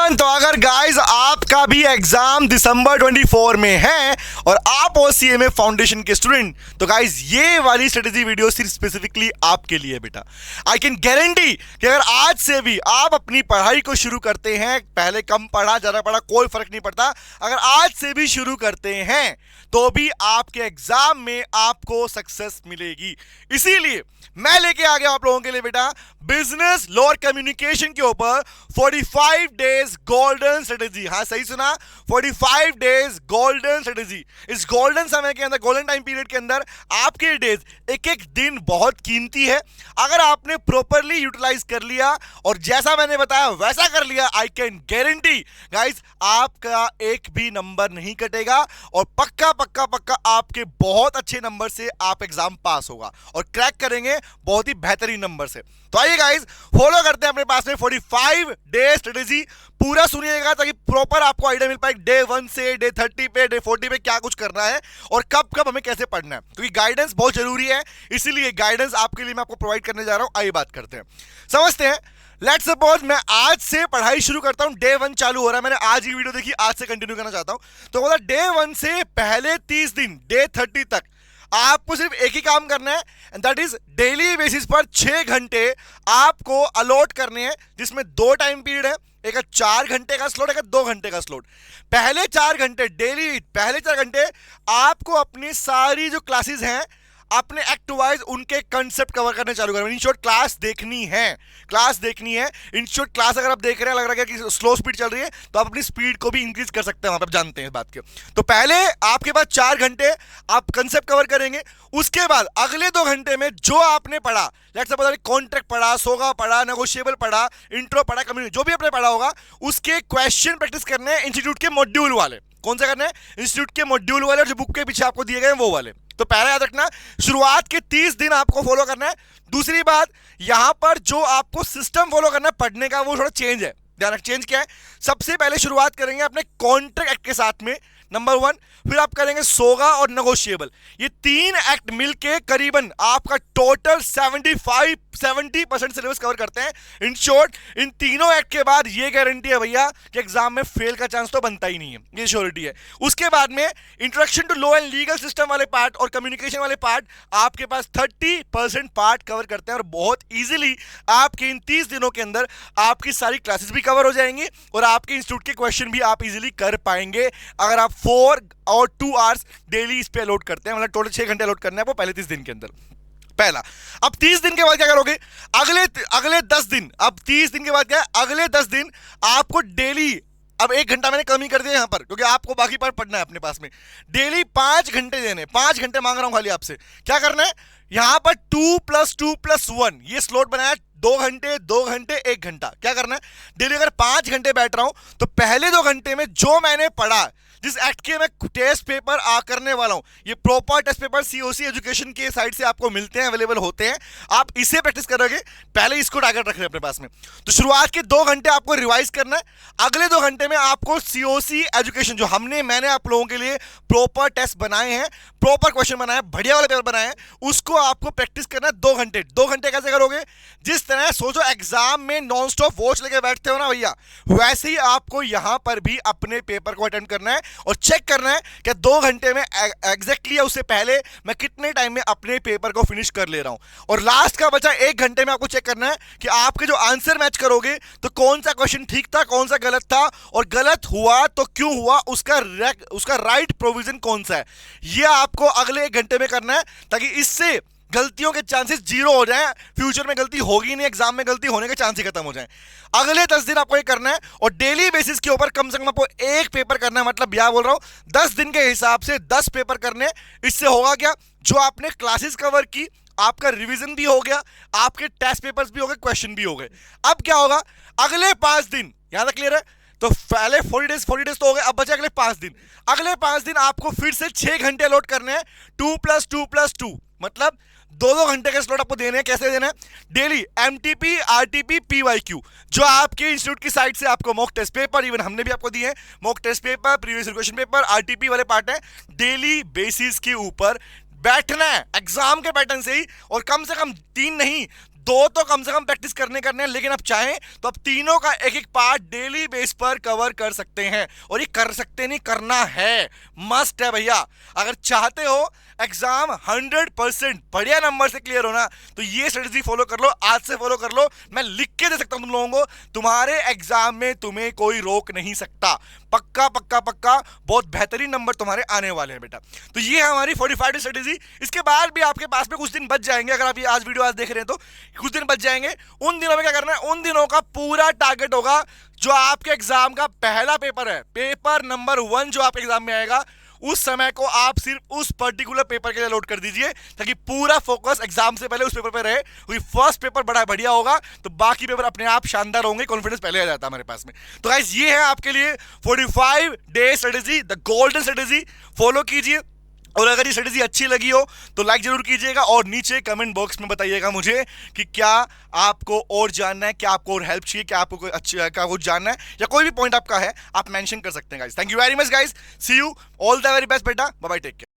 Everyone, तो अगर guys आपका भी एग्जाम दिसंबर 24 में है और आप ओसीए में फाउंडेशन के स्टूडेंट, तो गाइस ये वाली स्ट्रेटेजी वीडियो सिर्फ स्पेसिफिकली आपके लिए बेटा। आई कैन गारंटी कि अगर आज से भी आप अपनी पढ़ाई को शुरू करते हैं, पहले कम पढ़ा ज़्यादा पढ़ा कोई फर्क नहीं पड़ता, अगर आज से भी शुरू करते हैं तो भी आपके एग्जाम में आपको सक्सेस मिलेगी। इसीलिए मैं लेके आ गया आप लोगों के लिए बेटा बिजनेस लोअर कम्युनिकेशन के ऊपर 45 डेज गोल्डन स्ट्रेटेजी। हाँ सही सुना, 45 डेज गोल्डन स्ट्रेटेजी। इस गोल्डन समय के अंदर, गोल्डन टाइम पीरियड के अंदर आपके डेज, एक एक दिन बहुत कीमती है। अगर आपने प्रॉपरली यूटिलाइज कर लिया और जैसा मैंने बताया वैसा कर लिया, आई कैन गारंटी गाइस आपका एक भी नंबर नहीं कटेगा और पक्का पक्का पक्का आपके बहुत अच्छे नंबर से आप एग्जाम पास होगा और क्रैक करेंगे बहुत ही बेहतरीन नंबर से। तो आइए गाइस फॉलो करते हैं अपने पास में 45 डे स्ट्रेटेजी। पूरा सुनिएगा ताकि प्रॉपर आपको आइडिया मिल पाए डे 1 से डे 30 पे, डे 40 पे क्या कुछ करना है और कब कब हमें कैसे पढ़ना है, क्योंकि गाइडेंस बहुत जरूरी है। इसीलिए गाइडेंस आपके लिए मैं आपको प्रोवाइड करने जा रहा हूं। आइए बात करते हैं, समझते हैं। लेट्स सपोज मैं आज से पढ़ाई शुरू करता हूं, डे 1 चालू हो रहा है, मैंने आज ही वीडियो देखी, आज से कंटिन्यू करना चाहता हूं। तो मतलब डे 1 से पहले 30 दिन, डे 30 तक आपको सिर्फ एक ही काम करना है, and that is daily basis पर 6 घंटे आपको अलॉट करने हैं, जिसमें 2 टाइम पीरियड है, एक 4 घंटे का स्लॉट, एक 2 घंटे का स्लॉट। पहले 4 घंटे डेली, पहले 4 घंटे आपको अपनी सारी जो क्लासेस हैं अपने एक्ट वाइज उनके कंसेप्ट कवर करने चालू करें। इन शॉर्ट क्लास देखनी है, क्लास देखनी है। इन शॉर्ट क्लास अगर आप देख रहे हैं, लग रहा है कि स्लो स्पीड चल रही है, तो आप अपनी स्पीड को भी इंक्रीज कर सकते हैं, वहां पर जानते हैं इस बात के। तो पहले आपके पास 4 घंटे आप कंसेप्ट कवर करेंगे। उसके बाद अगले 2 घंटे में जो आपने पढ़ा, लेट्स सपोज कॉन्ट्रैक्ट पढ़ा, सोगा पढ़ा, नेगोशिएबल पढ़ा, इंट्रो पढ़ा, कम्युनिटी, जो भी आपने पढ़ा होगा उसके क्वेश्चन प्रैक्टिस करने हैं इंस्टीट्यूट के मॉड्यूल वाले। कौन से करने हैं? इंस्टीट्यूट के मॉड्यूल वाले, और जो बुक के पीछे आपको दिए गए वो वाले। तो पहला याद रखना, शुरुआत के 30 दिन आपको फॉलो करना है। दूसरी बात, यहां पर जो आपको सिस्टम फॉलो करना है पढ़ने का, वो थोड़ा चेंज है। ध्यान रख, चेंज क्या है? सबसे पहले शुरुआत करेंगे अपने कॉन्ट्रैक्ट एक्ट के साथ में, नंबर 1। फिर आप करेंगे सोगा और नेगोशिएबल। ये 3 एक्ट मिलके करीबन आपका टोटल 70% सिलेबस कवर करते हैं। इन शॉर्ट, इन तीनों एक्ट के बाद ये गारंटी है भैया कि एग्जाम में फेल का चांस तो बनता ही नहीं है, ये श्योरिटी है। उसके बाद में introduction to law and legal system वाले पार्ट और कम्युनिकेशन वाले पार्ट आपके पास 30% पार्ट कवर करते हैं, और बहुत ईजिली आपके इन 30 दिनों के अंदर आपकी सारी क्लासेस भी कवर हो जाएंगी और आपके इंस्टीट्यूट के क्वेश्चन भी आप इजीली कर पाएंगे, अगर आप 4 और 2 आवर्स डेली इस पे अलॉट करते हैं। मतलब टोटल 6 घंटे अलॉट करना है वो पहले 30 दिन के अंदर, पहला। अब 30 दिन के बाद क्या करोगे? अगले 10 दिन, अब 30 दिन के बाद क्या है? अगले 10 दिन आपको डेली, अब 1 घंटा मैंने कम ही कर दिया यहां पर, क्योंकि आपको बाकी पार्ट पढ़ना है अपने पास में। डेली 5 घंटे देने, 5 घंटे मांग रहा हूं खाली आपसे। क्या करना है? यहां पर 2 + 2 + 1 ये स्लॉट बनाया, 2 घंटे 2 घंटे 1 घंटा। क्या करना है? डेली अगर 5 घंटे बैठ रहा हूं तो पहले 2 घंटे में जो मैंने पढ़ा, जिस एक्ट के मैं टेस्ट पेपर करने वाला हूं, ये proper test paper COC education के साइड से आपको मिलते हैं, अवेलेबल होते हैं, आप इसे प्रैक्टिस करोगे। पहले इसको टारगेट रख रहे हैं अपने पास में। तो शुरुआत के 2 घंटे आपको रिवाइज करना है। अगले 2 घंटे में आपको सीओसी एजुकेशन, जो मैंने आप लोगों के लिए प्रॉपर टेस्ट बनाए हैं, प्रॉपर क्वेश्चन बनाए हैं, बढ़िया वाले पेपर बनाए हैं, उसको आपको प्रैक्टिस करना है 2 घंटे। 2 घंटे कैसे करोगे? जिस तरह सोचो एग्जाम में नॉन स्टॉप वॉच लेके बैठते हो ना भैया, वैसे ही आपको यहां पर भी अपने पेपर को अटेम्प्ट करना है और चेक करना है कि 2 घंटे में एग्जैक्टली या उससे पहले मैं कितने टाइम में अपने पेपर को फिनिश कर ले रहा हूं। और लास्ट का बचा 1 घंटे में आपको चेक करना है कि आपके जो आंसर मैच करोगे तो कौन सा क्वेश्चन ठीक था, कौन सा गलत था, और गलत हुआ तो क्यों हुआ, उसका राइट प्रोविजन कौन सा है। यह आपको अगले 1 घंटे में करना है, ताकि इससे गलतियों के चांसेस 0 हो जाएं, फ्यूचर में गलती होगी नहीं, एग्जाम में गलती होने के चांस ही खत्म हो जाएं। अगले 10 दिन आपको ये करना है और डेली बेसिस के ऊपर कम से कम आपको 1 पेपर करना है। मतलब क्या बोल रहा हूं, 10 दिन के हिसाब से 10 पेपर करने। इससे होगा क्या? जो आपने क्लासेस कवर की, आपका रिवीजन भी हो गया, आपके टेस्ट पेपर्स भी हो गए, क्वेश्चन भी हो गए। अब क्या होगा? अगले 5 दिन, यहां तक क्लियर है? तो पहले 40 डेज तो हो गए, अब बचे अगले 5 दिन। अगले 5 दिन आपको फिर से 6 घंटे अलॉट करने हैं, 2 + 2 + 2, मतलब 2-2 घंटे के स्लॉट आपको देने हैं। कैसे देना है? डेली एमटीपी, आरटीपी, पीवाईक्यू, जो आपके इंस्टीट्यूट की साइट से आपको मॉक टेस्ट पेपर, इवन हमने भी आपको दिए हैं mock test paper, previous question paper, RTP वाले पार्ट है, डेली बेसिस के ऊपर बैठना है एग्जाम के पैटर्न से ही, और कम से कम 3 नहीं 2 तो कम से कम प्रैक्टिस करने हैं, लेकिन आप चाहें तो आप तीनों का एक एक पार्ट डेली बेस पर कवर कर सकते हैं। और ये कर सकते नहीं, करना है, मस्ट है भैया। अगर चाहते हो एग्जाम 100% बढ़िया नंबर से क्लियर होना, तो ये स्ट्रेटजी फॉलो कर लो, आज से फॉलो कर लो। मैं लिख के दे सकता हूं तुम लोगों को, तुम्हारे एग्जाम में तुम्हें कोई रोक नहीं सकता। पक्का पक्का पक्का बहुत बेहतरीन नंबर तुम्हारे आने वाले हैं बेटा। तो ये है हमारी 45 डे स्ट्रेटजी। इसके बाद भी आपके पास में कुछ दिन बच जाएंगे, अगर आप ये आज वीडियो आज देख रहे हैं तो कुछ दिन बच जाएंगे। उन दिनों में क्या करना है, उन दिनों का पूरा टारगेट होगा जो आपके एग्जाम का पहला पेपर है, पेपर नंबर 1 जो आपके एग्जाम में आएगा, उस समय को आप सिर्फ उस पर्टिकुलर पेपर के लिए लोड कर दीजिए, ताकि पूरा फोकस एग्जाम से पहले उस पेपर पे रहे। क्योंकि फर्स्ट पेपर बड़ा बढ़िया होगा तो बाकी पेपर अपने आप शानदार होंगे, कॉन्फिडेंस पहले आ जाता है हमारे पास में। तो गाइस ये है आपके लिए 45 day strategy, the golden strategy, follow कीजिए। और अगर ये स्ट्रेटजी अच्छी लगी हो तो लाइक जरूर कीजिएगा, और नीचे कमेंट बॉक्स में बताइएगा मुझे कि क्या आपको और जानना है, क्या आपको और हेल्प चाहिए, क्या आपको कोई अच्छी क्या कुछ जानना है, या कोई भी पॉइंट आपका है आप मेंशन कर सकते हैं guys. Thank you very much guys, see you, all the very best बेटा, बाय बाय, टेक केयर।